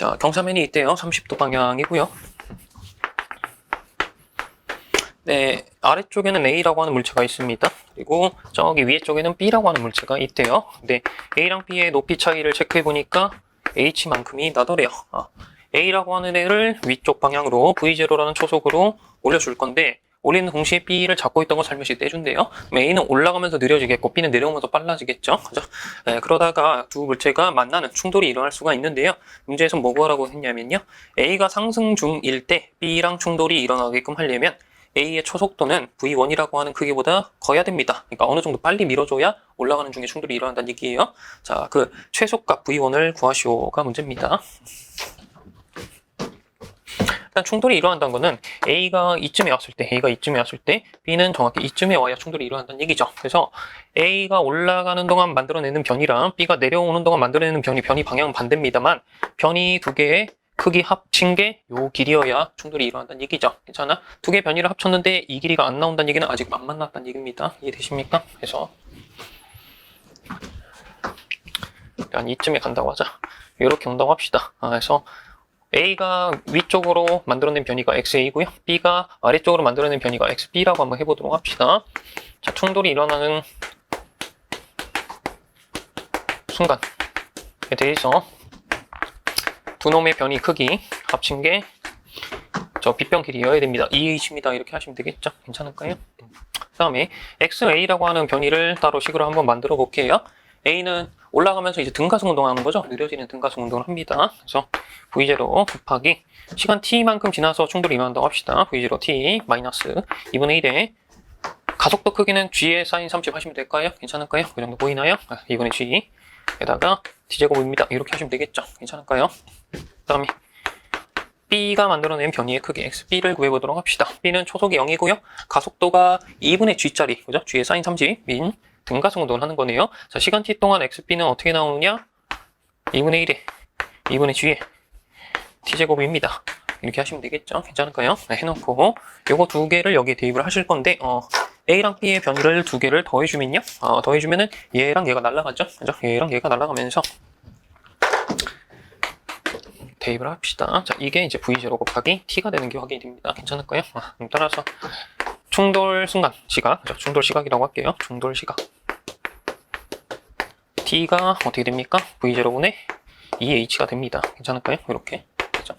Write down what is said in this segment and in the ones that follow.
자, 경사면이 있대요. 30도 방향이고요. 네, 아래쪽에는 A라고 하는 물체가 있습니다. 그리고 저기 위에 쪽에는 B라고 하는 물체가 있대요. 근데 A랑 B의 높이 차이를 체크해 보니까 H만큼이 나더래요. A라고 하는 애를 위쪽 방향으로 V0라는 초속으로 올려줄 건데, 올리는 동시에 B를 잡고 있던 거 살며시 떼준대요. A는 올라가면서 느려지겠고 B는 내려오면서 빨라지겠죠. 그죠? 네, 그러다가 두 물체가 만나는 충돌이 일어날 수가 있는데요. 문제에서 뭐 구하라고 했냐면요. A가 상승 중일 때 B랑 충돌이 일어나게끔 하려면 A의 초속도는 V1이라고 하는 크기보다 커야 됩니다. 그러니까 어느 정도 빨리 밀어줘야 올라가는 중에 충돌이 일어난다는 얘기예요. 자, 그 최소값 V1을 구하시오가 문제입니다. 일단 충돌이 일어난다는 거는 A가 이쯤에 왔을 때 B는 정확히 이쯤에 와야 충돌이 일어난다는 얘기죠. 그래서 A가 올라가는 동안 만들어내는 변이랑 B가 내려오는 동안 만들어내는 변이 방향은 반대입니다만 변이 두 개의 크기 합친 게 요 길이여야 충돌이 일어난다는 얘기죠. 괜찮아? 두 개의 변이를 합쳤는데 이 길이가 안 나온다는 얘기는 아직 안 만났다는 얘기입니다. 이해되십니까? 그래서 일단 이쯤에 간다고 하자. 이렇게 온다고 합시다. 그래서 A가 위쪽으로 만들어낸 변이가 XA고요. B가 아래쪽으로 만들어낸 변이가 XB라고 한번 해보도록 합시다. 자, 충돌이 일어나는 순간에 대해서 두 놈의 변이 크기 합친 게 저 빗변 길이여야 됩니다. EH입니다. 이렇게 하시면 되겠죠? 괜찮을까요? 그 다음에 XA라고 하는 변이를 따로 식으로 한번 만들어 볼게요. A는 올라가면서 이제 등가속 운동하는 거죠. 느려지는 등가속 운동을 합니다. 그래서 V0 곱하기 시간 T만큼 지나서 충돌이 일어난다고 합시다. V0 T 마이너스 2분의 1에 가속도 크기는 G에 사인 30 하시면 될까요? 괜찮을까요? 그 정도 보이나요? 2분의 G 에다가 T제곱입니다. 이렇게 하시면 되겠죠? 괜찮을까요? 그 다음에 B가 만들어낸 변이의 크기 XB를 구해보도록 합시다. B는 초속이 0이고요. 가속도가 2분의 G짜리, 그죠? G의 사인 30인 등가속 운동을 하는 거네요. 자, 시간 T 동안 XB는 어떻게 나오느냐? 2분의 1에 2분의 G의 T제곱입니다. 이렇게 하시면 되겠죠? 괜찮을까요? 네, 해놓고 요거 두 개를 여기에 대입을 하실 건데 A랑 B의 변이를 두 개를 더해주면요. 더해주면은 얘랑 얘가 날아가죠? 그죠? 얘랑 얘가 날아가면서 대입을 합시다. 자, 이게 이제 V0 곱하기 T가 되는 게 확인이 됩니다. 괜찮을까요? 따라서 충돌 순간 시각, 그죠? 충돌 시각이라고 할게요. 충돌 시각. T가 어떻게 됩니까? V0분의 2H가 됩니다. 괜찮을까요? 이렇게. 그죠?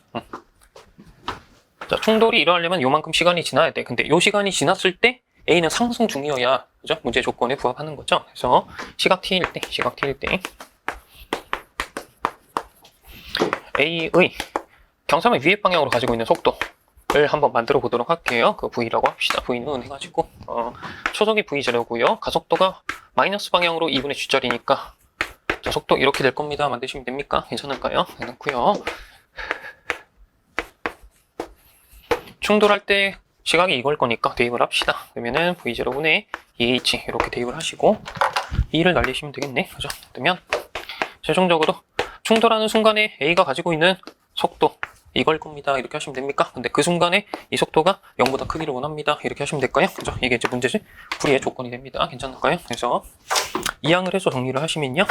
자, 충돌이 일어나려면 요만큼 시간이 지나야 돼. 근데 요 시간이 지났을 때 A는 상승 중이어야, 그죠? 문제 조건에 부합하는 거죠. 그래서 시각 T일 때 A의 경사면 위의 방향으로 가지고 있는 속도를 한번 만들어 보도록 할게요. 그 V라고 합시다. V는 해가지고 초속이 V0고요. 가속도가 마이너스 방향으로 2분의 G짜리니까 자, 속도 이렇게 될 겁니다. 만드시면 됩니까? 괜찮을까요? 해놓고요. 충돌할 때 시각이 이걸 거니까 대입을 합시다. 그러면은 V0분의 2H 이렇게 대입을 하시고 2를 날리시면 되겠네. 그죠? 그러면 최종적으로 충돌하는 순간에 A가 가지고 있는 속도 이걸 겁니다. 이렇게 하시면 됩니까? 근데 그 순간에 이 속도가 0보다 크기를 원합니다. 이렇게 하시면 될까요? 그죠? 이게 이제 문제지? 불이의 조건이 됩니다. 괜찮을까요? 그래서 이항을 해서 정리를 하시면요.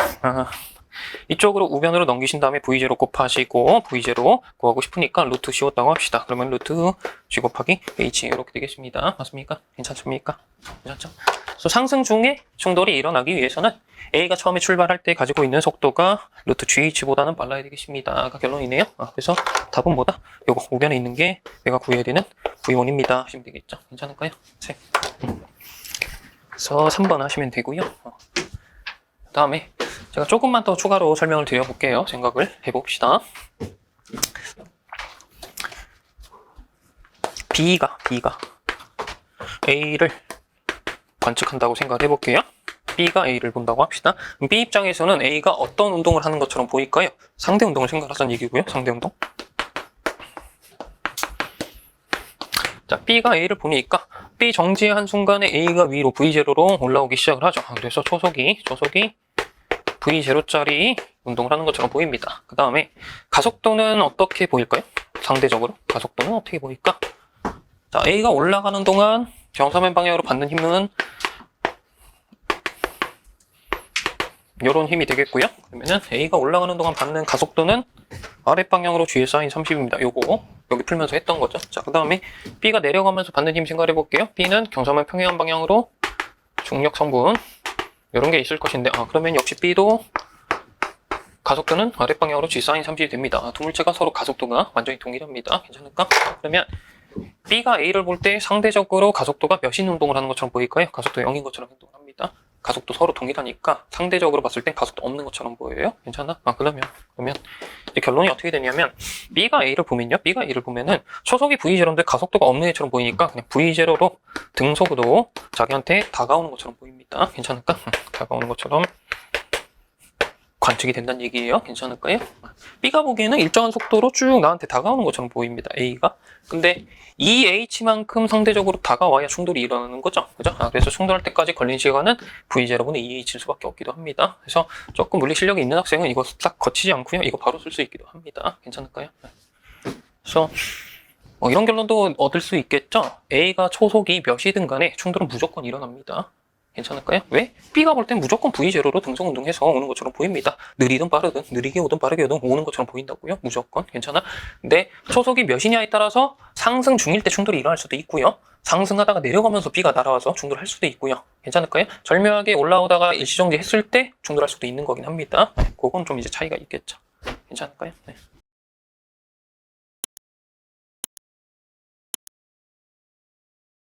이쪽으로 우변으로 넘기신 다음에 V0 곱하시고 V0 구하고 싶으니까 루트 씌웠다고 합시다. 그러면 루트 G 곱하기 H 이렇게 되겠습니다. 맞습니까? 괜찮습니까? 괜찮죠? 그래서 상승 중에 충돌이 일어나기 위해서는 A가 처음에 출발할 때 가지고 있는 속도가 루트 GH보다는 빨라야 되겠습니다가 결론이네요. 그래서 답은 뭐다? 요거 우변에 있는 게 내가 구해야 되는 V1입니다. 하시면 되겠죠. 괜찮을까요? 네. 그래서 3번 하시면 되고요. 그 다음에 제가 조금만 더 추가로 설명을 드려볼게요. 생각을 해봅시다. B가 A를 관측한다고 생각을 해볼게요. B가 A를 본다고 합시다. B 입장에서는 A가 어떤 운동을 하는 것처럼 보일까요? 상대 운동을 생각하자는 얘기고요. 상대 운동. 자, B가 A를 보니까 B 정지한 순간에 A가 위로 V0로 올라오기 시작을 하죠. 그래서 초속이 V0짜리 운동을 하는 것처럼 보입니다. 그 다음에 가속도는 어떻게 보일까요? 상대적으로 가속도는 어떻게 보일까? 자, A가 올라가는 동안 경사면 방향으로 받는 힘은 이런 힘이 되겠고요. 그러면은 A가 올라가는 동안 받는 가속도는 아랫방향으로 G의 사인 30입니다. 요거 여기 풀면서 했던 거죠. 자, 그 다음에 B가 내려가면서 받는 힘 생각해 볼게요. B는 경사면 평행한 방향으로 중력 성분 이런 게 있을 것인데, 그러면 역시 B도 가속도는 아랫방향으로 G 사인 30이 됩니다. 두 물체가 서로 가속도가 완전히 동일합니다. 괜찮을까? 그러면 B가 A를 볼 때 상대적으로 가속도가 몇인 운동을 하는 것처럼 보일까요? 가속도 0인 것처럼 행동을 합니다. 가속도 서로 동일하니까 상대적으로 봤을 땐 가속도 없는 것처럼 보여요. 괜찮아? 그러면 이제 결론이 어떻게 되냐면 B가 A를 보면은 초속이 V0인데 가속도가 없는 애처럼 보이니까 그냥 V0로 등속으로 자기한테 다가오는 것처럼 보입니다. 괜찮을까? 다가오는 것처럼 관측이 된다는 얘기예요. 괜찮을까요? B가 보기에는 일정한 속도로 쭉 나한테 다가오는 것처럼 보입니다. A가. 근데 이 H만큼 상대적으로 다가와야 충돌이 일어나는 거죠. 그죠? 그래서 충돌할 때까지 걸린 시간은 V0분의 2H일 수밖에 없기도 합니다. 그래서 조금 물리 실력이 있는 학생은 이거 싹 거치지 않고요. 이거 바로 쓸 수 있기도 합니다. 괜찮을까요? 그래서 이런 결론도 얻을 수 있겠죠? A가 초속이 몇이든 간에 충돌은 무조건 일어납니다. 괜찮을까요? 왜? B가 볼 땐 무조건 V0로 등속 운동해서 오는 것처럼 보입니다. 느리든 빠르든, 느리게 오든 빠르게 오든 오는 것처럼 보인다고요? 무조건. 괜찮아? 근데 초속이 몇이냐에 따라서 상승 중일 때 충돌이 일어날 수도 있고요. 상승하다가 내려가면서 B가 날아와서 충돌할 수도 있고요. 괜찮을까요? 절묘하게 올라오다가 일시정지 했을 때 충돌할 수도 있는 거긴 합니다. 그건 좀 이제 차이가 있겠죠. 괜찮을까요? 네.